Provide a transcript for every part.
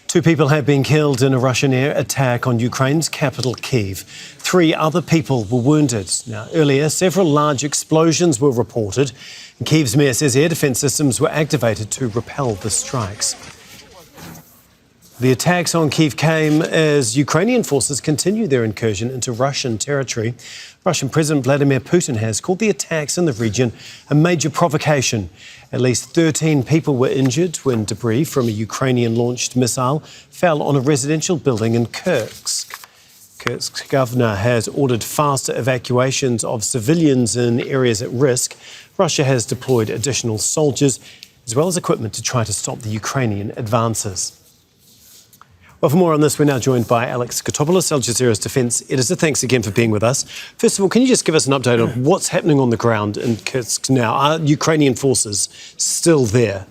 Two people have been killed in a Russian air attack on Ukraine's capital, Kyiv. 3 other people were wounded. Now, earlier, several large explosions were reported. And Kyiv's mayor says air defence systems were activated to repel the strikes. The attacks on Kyiv came as Ukrainian forces continue their incursion into Russian territory. Russian President Vladimir Putin has called the attacks in the region a major provocation. At least 13 people were injured when debris from a Ukrainian-launched missile fell on a residential building in Kursk. Kursk's governor has ordered faster evacuations of civilians in areas at risk. Russia has deployed additional soldiers as well as equipment to try to stop the Ukrainian advances. Well, for more on this, we're now joined by Alex Kotopoulos, Al Jazeera's defence editor. Thanks again for being with us. First of all, can you just give us an update on what's happening on the ground in Kursk now? Are Ukrainian forces still there?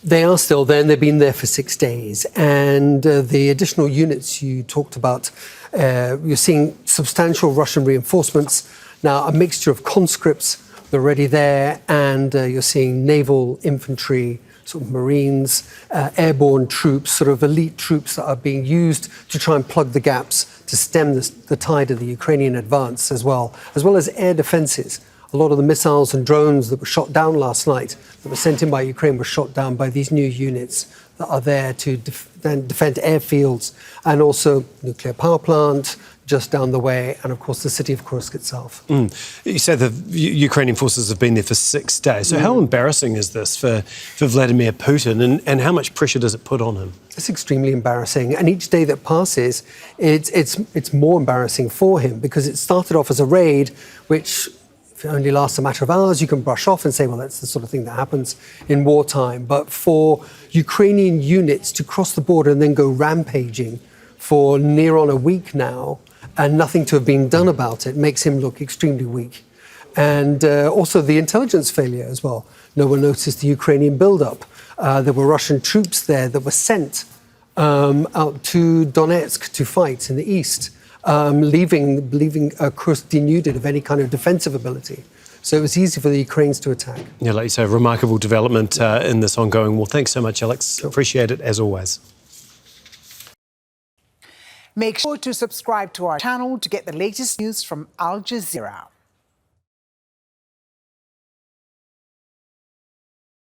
They are still there, and they've been there for 6 days. And the additional units you talked about, you're seeing substantial Russian reinforcements. Now, a mixture of conscripts, they're already there, and you're seeing naval infantry, sort of Marines, airborne troops, sort of elite troops that are being used to try and plug the gaps to stem the tide of the Ukrainian advance as well as air defences. A lot of the missiles and drones that were shot down last night, that were sent in by Ukraine, were shot down by these new units that are there to defend airfields, and also nuclear power plant just down the way, and of course the city of Kursk itself. You said the Ukrainian forces have been there for 6 days. So how embarrassing is this for Vladimir Putin, and how much pressure does it put on him? It's extremely embarrassing, and each day that passes, it's more embarrassing for him, because it started off as a raid, which if it only lasts a matter of hours, you can brush off and say, well, that's the sort of thing that happens in wartime. But for Ukrainian units to cross the border and then go rampaging for near on a week now, and nothing to have been done about it, makes him look extremely weak. And also the intelligence failure as well. No one noticed the Ukrainian build-up. There were Russian troops there that were sent out to Donetsk to fight in the east, leaving Kursk denuded of any kind of defensive ability. So it was easy for the Ukrainians to attack. Yeah, like you say, remarkable development in this ongoing war. Thanks so much, Alex. Appreciate it, as always. Make sure to subscribe to our channel to get the latest news from Al Jazeera.